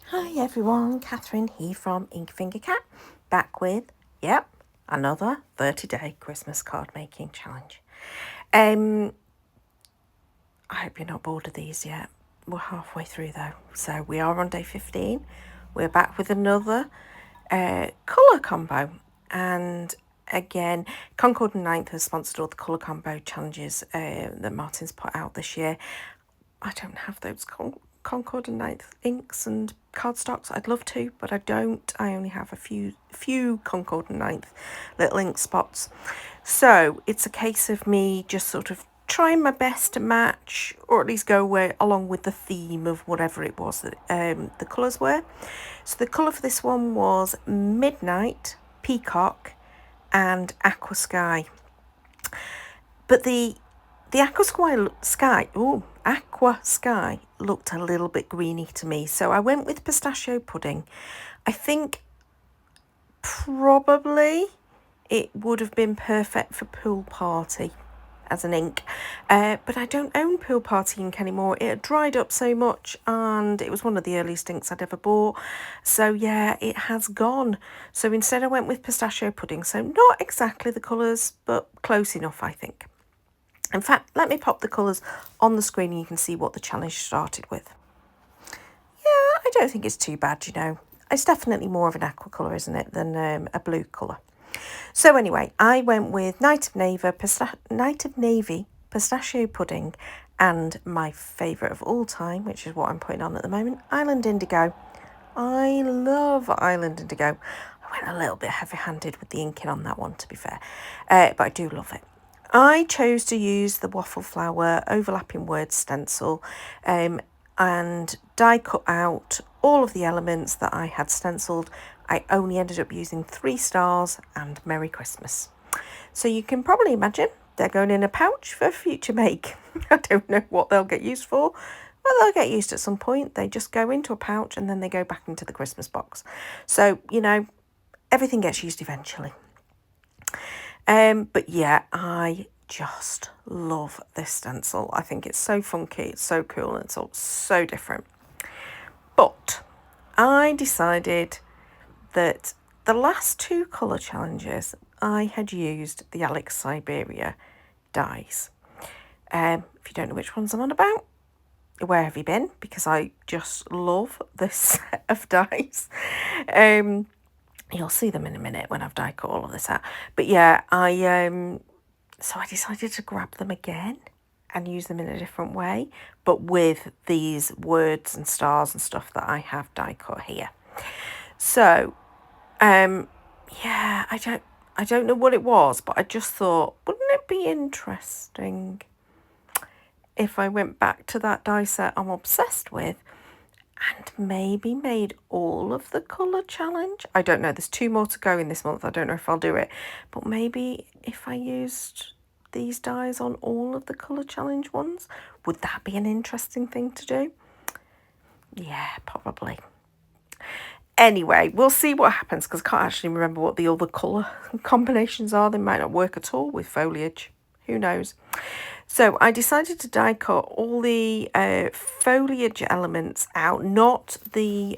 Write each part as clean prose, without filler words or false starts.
Hi everyone, Catherine here from Ink Finger Cat, back with, another 30-day Christmas card making challenge. I hope you're not bored of these yet. We're halfway through though, so we are on day 15. We're back with another colour combo, and again, Concord and Ninth has sponsored all the colour combo challenges that Martin's put out this year. I don't have those Concord and Ninth inks and cardstocks. I'd love to, but I don't. I only have a few Concord and Ninth little ink spots. So it's a case of me just sort of trying my best to match, or at least go along with the theme of whatever it was that the colours were. So the colour for this one was Midnight, Peacock and Aqua Sky. But the aqua sky looked a little bit greeny to me, so I went with pistachio pudding. I think probably it would have been perfect for Pool Party as an ink, but I don't own Pool Party ink anymore. It had dried up so much, and it was one of the earliest inks I'd ever bought, so yeah, it has gone. So instead I went with pistachio pudding, so not exactly the colours, but close enough, I think. In fact, let me pop the colours on the screen and you can see what the challenge started with. Yeah, I don't think it's too bad, you know. It's definitely more of an aqua colour, isn't it, than a blue colour. So anyway, I went with Night of Navy, pistachio pudding, and my favourite of all time, which is what I'm putting on at the moment, Island Indigo. I love Island Indigo. I went a little bit heavy-handed with the inking on that one, to be fair, but I do love it. I chose to use the waffle flower overlapping words stencil and die cut out all of the elements that I had stenciled. I only ended up using 3 stars and Merry Christmas. So you can probably imagine they're going in a pouch for a future make. I don't know what they'll get used for, but they'll get used at some point. They just go into a pouch and then they go back into the Christmas box. So, you know, everything gets used eventually. But yeah, I just love this stencil. I think it's so funky, it's so cool, and it's all so different. But I decided that the last 2 colour challenges, I had used the Alex Siberia dies. If you don't know which ones I'm on about, where have you been? Because I just love this set of dies. You'll see them in a minute when I've die cut all of this out. But yeah, so I decided to grab them again and use them in a different way, but with these words and stars and stuff that I have die cut here. So, yeah, I don't know what it was, but I just thought, wouldn't it be interesting if I went back to that die set I'm obsessed with and maybe made all of the colour challenge? I don't know, there's 2 more to go in this month. I don't know if I'll do it, but maybe if I used these dies on all of the colour challenge ones, would that be an interesting thing to do? Yeah, probably. Anyway, we'll see what happens, because I can't actually remember what the other colour combinations are. They might not work at all with foliage. Who knows? So I decided to die cut all the foliage elements out, not the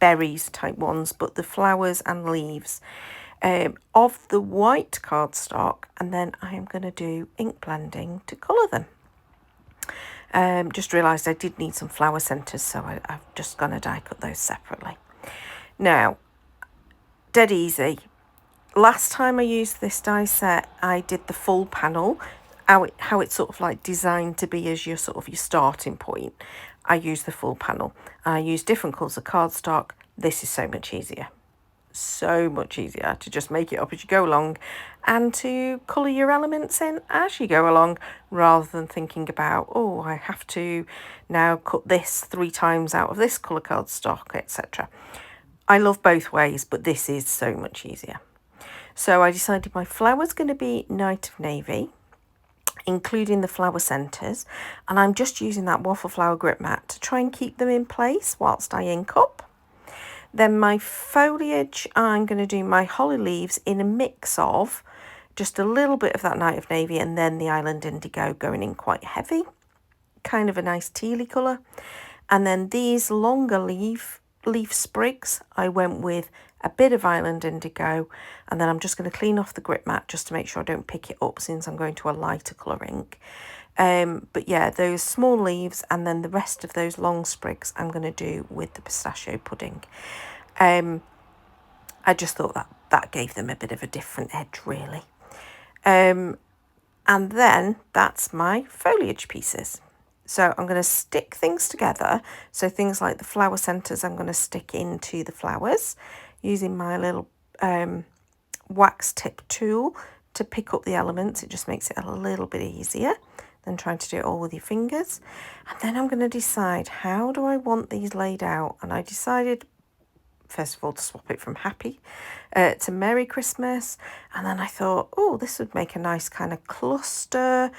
berries type ones, but the flowers and leaves of the white cardstock, and then I am going to do ink blending to colour them. Just realised I did need some flower centres, so I'm just going to die cut those separately. Now, dead easy. Last time I used this die set, I did the full panel, how it's sort of like designed to be as your sort of your starting point. I used the full panel. I used different colours of cardstock. This is so much easier. So much easier to just make it up as you go along and to colour your elements in as you go along, rather than thinking about, oh, I have to now cut this 3 times out of this colour cardstock, etc. I love both ways, but this is so much easier. So I decided my flower's going to be Night of Navy, including the flower centres, and I'm just using that waffle flower grip mat to try and keep them in place whilst I ink up. Then my foliage, I'm going to do my holly leaves in a mix of just a little bit of that Night of Navy and then the Island Indigo going in quite heavy, kind of a nice tealy colour. And then these longer leaf leaf sprigs, I went with a bit of Island Indigo, and then I'm just going to clean off the grip mat just to make sure I don't pick it up since I'm going to a lighter colour ink. But yeah, those small leaves and then the rest of those long sprigs I'm going to do with the pistachio pudding. I just thought that gave them a bit of a different edge, really. And then that's my foliage pieces. So I'm going to stick things together. So things like the flower centres, I'm going to stick into the flowers using my little wax tip tool to pick up the elements. It just makes it a little bit easier than trying to do it all with your fingers. And then I'm going to decide, how do I want these laid out? And I decided, first of all, to swap it from Happy to Merry Christmas. And then I thought, oh, this would make a nice kind of cluster,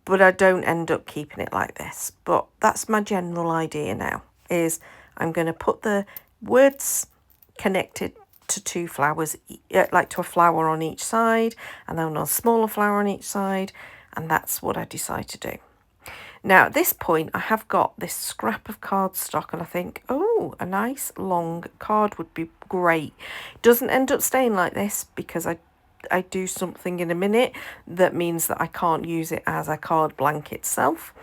but I don't end up keeping it like this. But that's my general idea now, is I'm going to put the words connected to two flowers, like to a flower on each side, and then a smaller flower on each side, and that's what I decide to do. Now, at this point, I have got this scrap of cardstock, and I think, oh, a nice long card would be great. Doesn't end up staying like this because I do something in a minute that means that I can't use it as a card blank itself.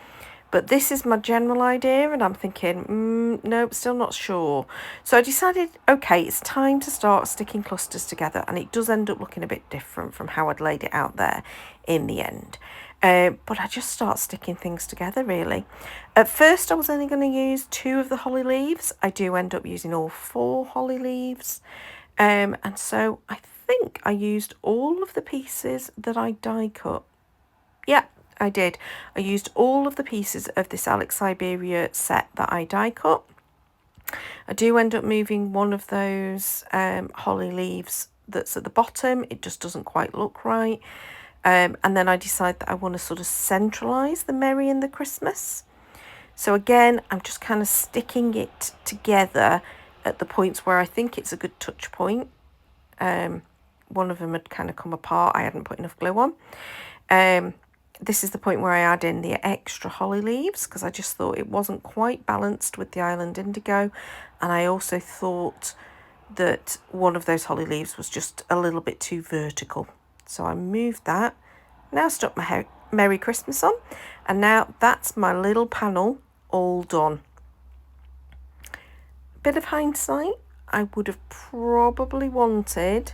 But this is my general idea, and I'm thinking, nope, still not sure. So I decided, okay, it's time to start sticking clusters together, and it does end up looking a bit different from how I'd laid it out there in the end. But I just start sticking things together, really. At first, I was only going to use 2 of the holly leaves. I do end up using all 4 holly leaves. And so I think I used all of the pieces that I die cut. Yeah, I did. I used all of the pieces of this Alex Siberia set that I die cut. I do end up moving one of those holly leaves that's at the bottom. It just doesn't quite look right. And then I decide that I want to sort of centralise the Merry and the Christmas. So again, I'm just kind of sticking it together at the points where I think it's a good touch point. One of them had kind of come apart. I hadn't put enough glue on. This is the point where I add in the extra holly leaves because I just thought it wasn't quite balanced with the Island Indigo. And I also thought that one of those holly leaves was just a little bit too vertical. So I moved that. Now stuck my Merry Christmas on. And now that's my little panel all done. Bit of hindsight, I would have probably wanted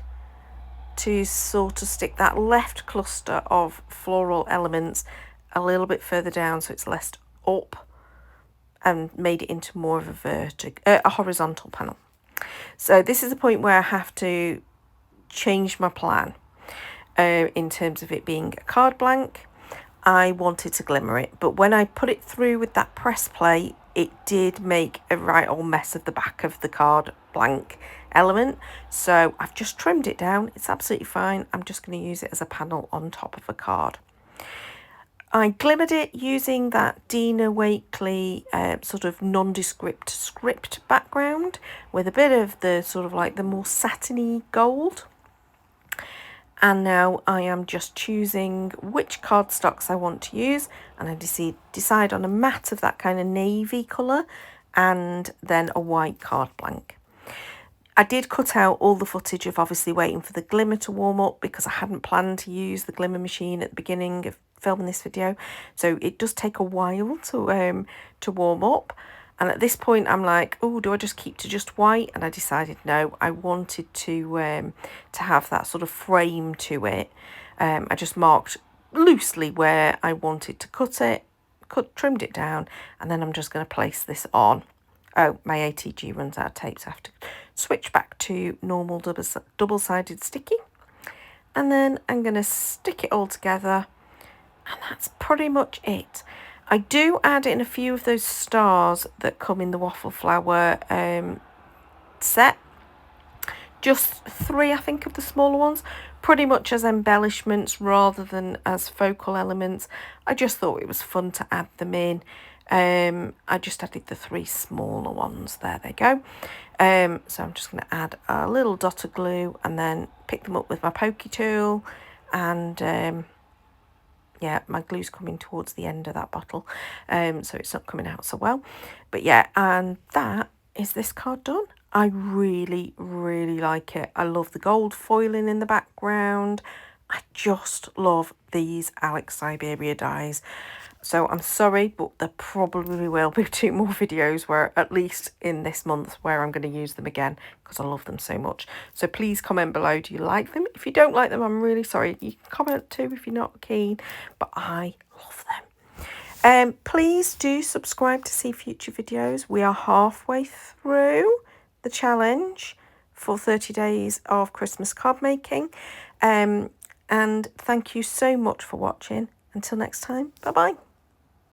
to sort of stick that left cluster of floral elements a little bit further down so it's less up and made it into more of a horizontal panel. So this is the point where I have to change my plan in terms of it being a card blank. I wanted to glimmer it, but when I put it through with that press plate, it did make a right old mess of the back of the card blank element. So I've just trimmed it down. It's absolutely fine. I'm just going to use it as a panel on top of a card. I glimmered it using that Dina Wakley sort of nondescript script background with a bit of the sort of like the more satiny gold. And now I am just choosing which cardstocks I want to use, and I decide on a matte of that kind of navy colour and then a white card blank. I did cut out all the footage of obviously waiting for the glimmer to warm up because I hadn't planned to use the glimmer machine at the beginning of filming this video. So it does take a while to warm up. And at this point, I'm like, oh, do I just keep to just white? And I decided no, I wanted to have that sort of frame to it. I just marked loosely where I wanted to cut it, trimmed it down, and then I'm just going to place this on. Oh, my ATG runs out of tape, so I have to switch back to normal double-sided sticky. And then I'm going to stick it all together, and that's pretty much it. I do add in a few of those stars that come in the waffle flower set. Just 3, I think, of the smaller ones, pretty much as embellishments rather than as focal elements. I just thought it was fun to add them in. I just added the 3 smaller ones. There they go. So I'm just going to add a little dot of glue and then pick them up with my pokey tool. And yeah, my glue's coming towards the end of that bottle, so it's not coming out so well. But yeah, and that is this card done. I really, really like it. I love the gold foiling in the background. I just love these Alex Siberia dies. So I'm sorry, but there probably will be 2 more videos where, at least in this month, where I'm going to use them again because I love them so much. So please comment below, do you like them? If you don't like them, I'm really sorry. You can comment too if you're not keen, but I love them. Please do subscribe to see future videos. We are halfway through the challenge for 30 days of Christmas card making. And thank you so much for watching. Until next time, bye bye.